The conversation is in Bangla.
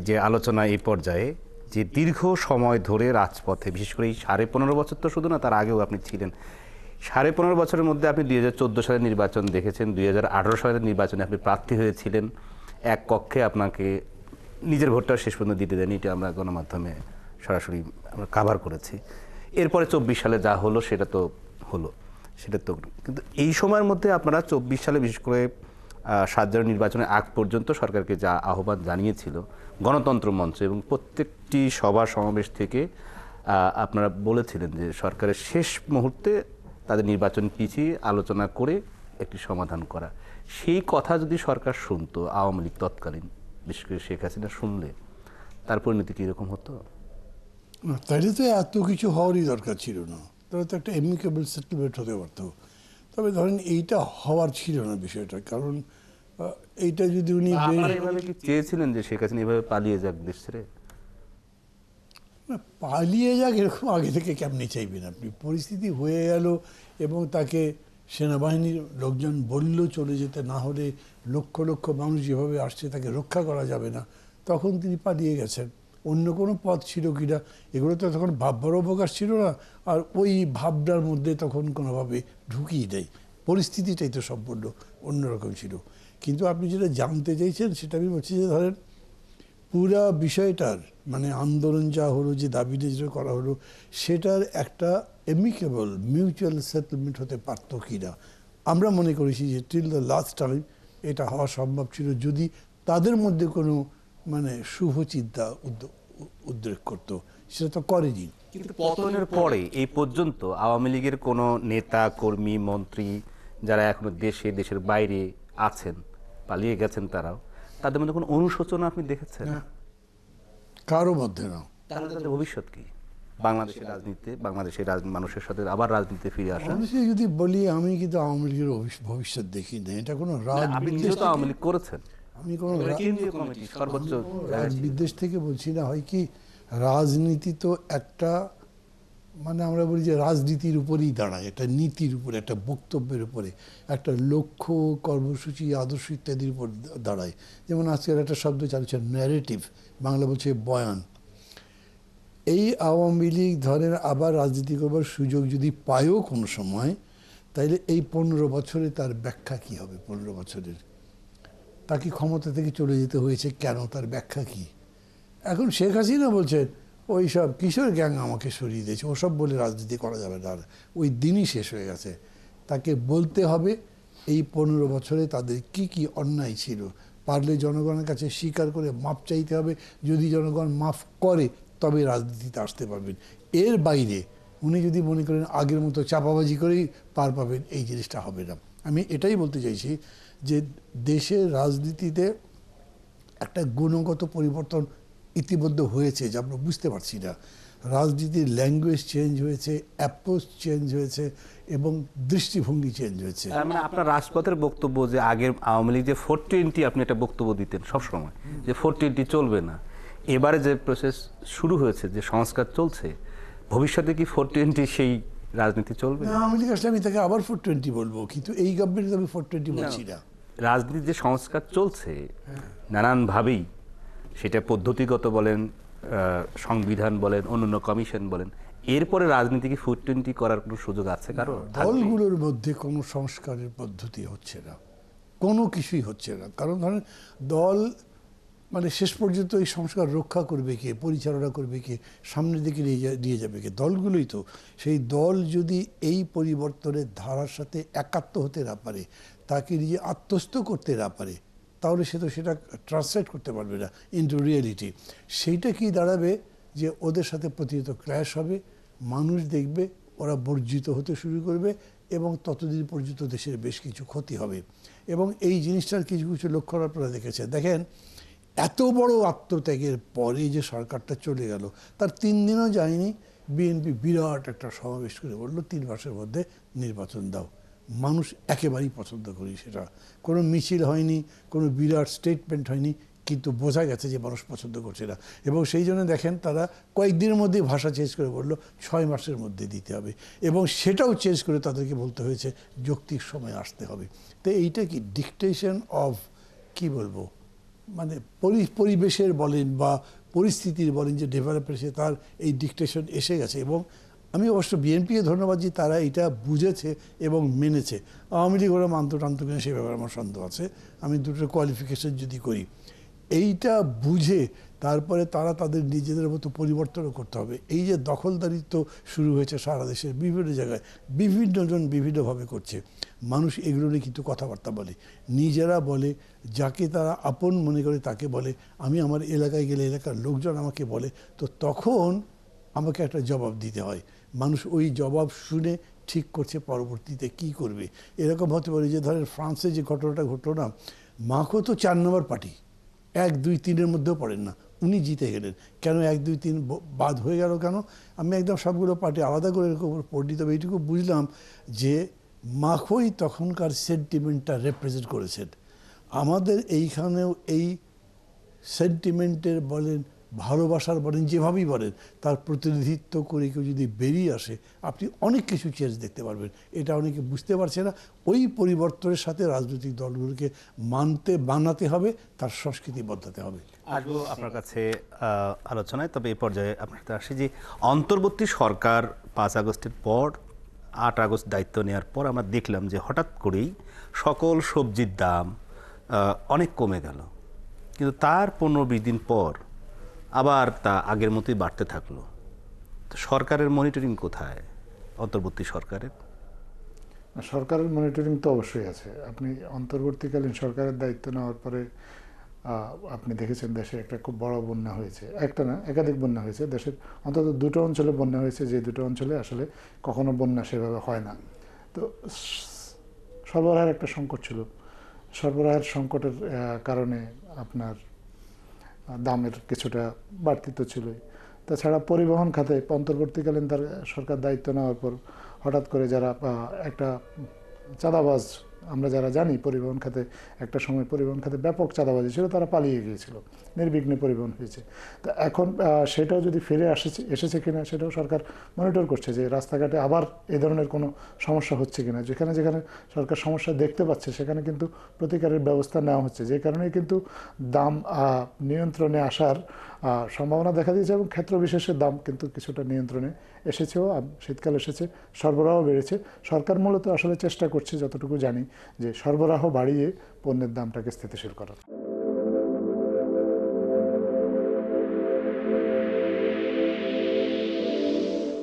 যে আলোচনা এই পর্যায়ে যে দীর্ঘ সময় ধরে রাজপথে বিশেষ করে এই 15.5 বছর তো শুধু না, তার আগেও আপনি ছিলেন। 15.5 বছরের মধ্যে আপনি 2014 সালের নির্বাচন দেখেছেন, 2018 সালের নির্বাচনে আপনি প্রার্থী হয়েছিলেন। এক কক্ষে আপনাকে নিজের ভোটটা শেষ পর্যন্ত দিতে দেয়নি, এটা আমরা গণমাধ্যমে সরাসরি আমরা কাভার করেছি। এরপরে 24 সালে যা হলো সেটা তো হলো, সেটা তো। কিন্তু এই সময়ের মধ্যে আপনারা 24 সালে বিশেষ করে 7 জানুয়ারি নির্বাচনের আগ পর্যন্ত সরকারকে যা আহ্বান জানিয়েছিল গণতন্ত্র মঞ্চ এবং প্রত্যেকটি সভা সমাবেশ থেকে আপনারা বলেছিলেন যে সরকারের শেষ মুহূর্তে তাদের নির্বাচন পিছিয়ে আলোচনা করে একটি সমাধান করা। সেই কথা যদি সরকার শুনতো, আওয়ামী লীগ তৎকালীন বিশেষ করে শেখ হাসিনা শুনলে, তার পরিণতি কীরকম হতো? তাইলে তো এত কিছু হওয়ারই দরকার ছিল না, তাহলে তো একটা এমিকেবল সেটেলমেন্ট হতে পারত। তবে ধরেন এইটা হওয়ার ছিল না বিষয়টা, কারণ এইটা যদি উনি এভাবে কি চেয়েছিলেন যে শেখ হাসিনা এভাবে পালিয়ে যাক দেশ ছেড়ে? পালিয়ে যাক এরকম আগে থেকে কেমনি চাইবেন আপনি? পরিস্থিতি হয়ে গেল এবং তাকে সেনাবাহিনীর লোকজন বলল চলে যেতে, না হলে লক্ষ লক্ষ মানুষ যেভাবে আসছে তাকে রক্ষা করা যাবে না, তখন তিনি পালিয়ে গেছেন। অন্য কোনো পথ ছিল কিনা এগুলো তো তখন ভাববার অবকাশ ছিল না, আর ওই ভাবনার মধ্যে তখন কোনোভাবে ঢুকিয়ে দেয়। পরিস্থিতিটাই তো সম্পূর্ণ অন্যরকম ছিল। কিন্তু আপনি যেটা জানতে চাইছেন সেটা আমি বলছি যে ধরেন পুরা বিষয়টার মানে আন্দোলন যা হলো, যে দাবিটা যেটা করা হলো, সেটার একটা এমিকেবল মিউচুয়াল সেটেলমেন্ট হতে পারত কি না। আমরা মনে করেছি যে টিল দ্য লাস্ট টাইম এটা হওয়া সম্ভব ছিল যদি তাদের মধ্যে কোনো মানে শুভ চিন্তা উদ্রেক করতো। সেটা তো করেনি। কিন্তু পতনের পরে এই পর্যন্ত আওয়ামী লীগের কোনো নেতা কর্মী মন্ত্রী যারা এখনো দেশের বাইরে আছেন, পালিয়ে গেছেন, তারাও তাদের মধ্যে কোনো অনুশোচনা আপনি দেখেছেন? কারো মধ্যে না। তাহলে তাদের ভবিষ্যৎ কি? বাংলাদেশের রাজনীতিতে, বাংলাদেশের মানুষের সাথে আবার রাজনীতিতে ফিরে আসা। বাংলাদেশে যদি বলি আমি কিন্তু আওয়ামী লীগের ভবিষ্যৎ দেখি না। এটা কোনো আপনি নিজেও তো আওয়ামী লীগ করেছেন, আমি কোনো কেন্দ্রীয় কমিটি সর্বোচ্চ বিদেশ থেকে বলছি না। হয় কি, রাজনীতি তো একটা মানে আমরা বলি যে রাজনীতির উপরেই দাঁড়ায়, একটা নীতির উপরে, একটা বক্তব্যের উপরে, একটা লক্ষ্য, কর্মসূচি, আদর্শ ইত্যাদির উপর দাঁড়ায়। যেমন আজকের একটা শব্দ চালছে ন্যারেটিভ, বাংলা বলছে বয়ান। এই আওয়ামী লীগ ধরেন আবার রাজনীতি করবার সুযোগ যদি পায়ও কোনো সময়, তাইলে এই 15 বছরে তার ব্যাখ্যা কি হবে? 15 বছরের তাকে ক্ষমতা থেকে চলে যেতে হয়েছে কেন, তার ব্যাখ্যা কি? এখন শেখ হাসিনা বলছেন ওই সব কিশোর গ্যাং আমাকে সরিয়ে দিয়েছে, ওসব বলে রাজনীতি করা যাবে না, ওই দিনই শেষ হয়ে গেছে। তাকে বলতে হবে এই 15 বছরে তাদের কি কি অন্যায় ছিল, পারলে জনগণের কাছে স্বীকার করে মাপ চাইতে হবে। যদি জনগণ মাফ করে তবে রাজনীতিতে আসতে পারবেন। এর বাইরে উনি যদি মনে করেন আগের মতো চাপাবাজি করেই পার পাবেন, এই জিনিসটা হবে না। আমি এটাই বলতে চাইছি যে দেশের রাজনীতিতে একটা গুণগত পরিবর্তন ইতিমধ্যে হয়েছে যা আমরা বুঝতে পারছি না। রাজনীতির ল্যাঙ্গুয়েজ চেঞ্জ হয়েছে, অ্যাপ্রোচ চেঞ্জ হয়েছে এবং দৃষ্টিভঙ্গি চেঞ্জ হয়েছে। মানে আপনার রাজপথের বক্তব্য যে আগের আওয়ামী লীগ যে 420 আপনি একটা বক্তব্য দিতেন সবসময় যে 420 চলবে না, এবারে যে প্রসেস শুরু হয়েছে, যে সংস্কার চলছে, ভবিষ্যতে কি 420 সেই রাজনীতি চলবে? আওয়ামী লীগ আসলে আমি তাকে আবার 420 বলবো, কিন্তু এই গভর্নমেন্টে আমি 420 বলছি না। রাজনীতির যে সংস্কার চলছে নানানভাবেই, সেটা পদ্ধতিগত বলেন, সংবিধান বলেন, অন্যান্য কমিশন বলেন, এরপরে রাজনীতি কি 420 করার কোনো সুযোগ আছে কারো? দলগুলোর মধ্যে কোনো সংস্কারের পদ্ধতি হচ্ছে না, কোনো কিছুই হচ্ছে না। কারণ ধরেন দল মানে শেষ পর্যন্ত এই সংস্কার রক্ষা করবে কে, পরিচালনা করবে কে, সামনের দিকে নিয়ে যাবে কে? দলগুলোই তো। সেই দল যদি এই পরিবর্তনের ধারার সাথে একাত্ম হতে না পারে, তাকে নিজে আত্মস্থ করতে না পারে, তাহলে সে তো সেটা ট্রান্সলেট করতে পারবে না ইনটু রিয়েলিটি। সেইটা কি দাঁড়াবে যে ওদের সাথে প্রতিনিয়ত ক্ল্যাশ হবে, মানুষ দেখবে ওরা বর্জিত হতে শুরু করবে এবং ততদিন পর্যন্ত দেশের বেশ কিছু ক্ষতি হবে। এবং এই জিনিসটার কিছু কিছু লক্ষণ আপনারা দেখেন এত বড় আত্মত্যাগের পরে যে সরকারটা চলে গেল, তার 3 দিনও যায়নি বিএনপি বিরাট একটা সমাবেশ করে বললো 3 মাসের মধ্যে নির্বাচন দাও। মানুষ একেবারেই পছন্দ করি সেটা। কোনো মিছিল হয়নি, কোনো বিরাট স্টেটমেন্ট হয়নি, কিন্তু বোঝা গেছে যে মানুষ পছন্দ করছে না। এবং সেই জন্য দেখেন তারা কয়েকদিনের মধ্যেই ভাষা চেঞ্জ করে বললো 6 মাসের মধ্যে দিতে হবে, এবং সেটাও চেঞ্জ করে তাদেরকে বলতে হয়েছে যৌক্তিক সময় আসতে হবে। তো এইটা কি ডিকটেশন অফ কি বলবো মানে পরিবেশের বলেন বা পরিস্থিতির বলেন যে ডেভেলপ হয়েছে, তার এই ডিকটেশন এসে গেছে। এবং আমি অবশ্য বিএনপিকে ধন্যবাদ যে তারা এটা বুঝেছে এবং মেনেছে। আওয়ামী লীগ ওরা মানতো টানতো কিনা সে ব্যাপারে আমার সন্দেহ আছে। আমি দুটোর কোয়ালিফিকেশন যদি করি, এইটা বুঝে তারপরে তারা তাদের নিজেদের মতো পরিবর্তনও করতে হবে। এই যে দখলদারিত্ব শুরু হয়েছে সারা দেশের বিভিন্ন জায়গায়, বিভিন্ন জন বিভিন্নভাবে করছে, মানুষ এগুলো নিয়ে কিন্তু কথাবার্তা বলে, নিজেরা বলে, যাকে তারা আপন মনে করে তাকে বলে। আমি আমার এলাকায় গেলে এলাকার লোকজন আমাকে বলে, তো তখন আমাকে একটা জবাব দিতে হয়। মানুষ ওই জবাব শুনে ঠিক করছে পরবর্তীতে কি করবে। এরকম হতে পারে যে ধরেন ফ্রান্সে যে ঘটনাটা ঘটলো না, মাখো তো 4 নম্বর পার্টি, 1, 2, 3-এর মধ্যেও পড়েন না, উনি জিতে গেলেন। কেন 1, 2, 3 বাদ হয়ে গেল কেন? আমি একদম সবগুলো পার্টি আলাদা করে এরকম পড়ি, তবে এইটুকু বুঝলাম যে মাখোই তখনকার সেন্টিমেন্টটা রিপ্রেজেন্ট করেছেন। আমাদের এইখানেও এই সেন্টিমেন্টের বলেন, ভালোবাসার বলেন, যেভাবেই বলেন, তার প্রতিনিধিত্ব করে কেউ যদি বেরিয়ে আসে, আপনি অনেক কিছু চেঞ্জ দেখতে পারবেন। এটা অনেকে বুঝতে পারছে না। ওই পরিবর্তনের সাথে রাজনৈতিক দলগুলোকে বানাতে হবে, তার সংস্কৃতি বদলাতে হবে। আসবো আপনার কাছে আলোচনায়, তবে এই পর্যায়ে আপনার কাছে আসি যে অন্তর্বর্তী সরকার 5 আগস্টের পর 8 আগস্ট দায়িত্ব নেওয়ার পর আমরা দেখলাম যে হঠাৎ করেই সকল সবজির দাম অনেক কমে গেল, কিন্তু তার 15-20 দিন পর আবার তা আগের মতোই বাড়তে থাকলো। তো সরকারের মনিটরিং কোথায়, অন্তর্বর্তী সরকারের? সরকারের মনিটরিং তো অবশ্যই আছে। আপনি অন্তর্বর্তীকালীন সরকারের দায়িত্ব নেওয়ার পরে আপনি দেখেছেন দেশে একটা খুব বড় বন্যা হয়েছে, একটা না একাধিক বন্যা হয়েছে। দেশের অন্তত 2টো অঞ্চলে বন্যা হয়েছে, যে 2টো অঞ্চলে আসলে কখনো বন্যা সেভাবে হয় না। তো সরবরাহের একটা সংকট ছিল। সরবরাহের সংকটের কারণে আপনার দামের কিছুটা বাড়তি তো ছিলই। তাছাড়া পরিবহন খাতে অন্তর্বর্তীকালীন তার সরকার দায়িত্ব নেওয়ার পর হঠাৎ করে যারা একটা চাঁদাবাজ, আমরা যারা জানি পরিবহন খাতে একটা সময় পরিবহন খাতে ব্যাপক চাঁদাবাজি ছিল, তারা পালিয়ে গিয়েছিল, নির্বিঘ্নে পরিবহন হয়েছে। তো এখন সেটাও যদি ফিরে এসেছে কিনা সেটাও সরকার মনিটর করছে, যে রাস্তাঘাটে আবার এই ধরনের কোনো সমস্যা হচ্ছে কিনা। যেখানে যেখানে সরকার সমস্যা দেখতে পাচ্ছে সেখানে কিন্তু প্রতিকারের ব্যবস্থা নেওয়া হচ্ছে, যে কারণে কিন্তু দাম নিয়ন্ত্রণে আসার সম্ভাবনা দেখা দিয়েছে, এবং ক্ষেত্র বিশেষে দাম কিন্তু কিছুটা নিয়ন্ত্রণে এসেছেও। শীতকাল এসেছে, সরবরাহ বেড়েছে। সরকার মূলত আসলে চেষ্টা করছে, যতটুকু জানি, যে সরবরাহ বাড়িয়ে পণ্যের দামটাকে স্থিতিশীল করার।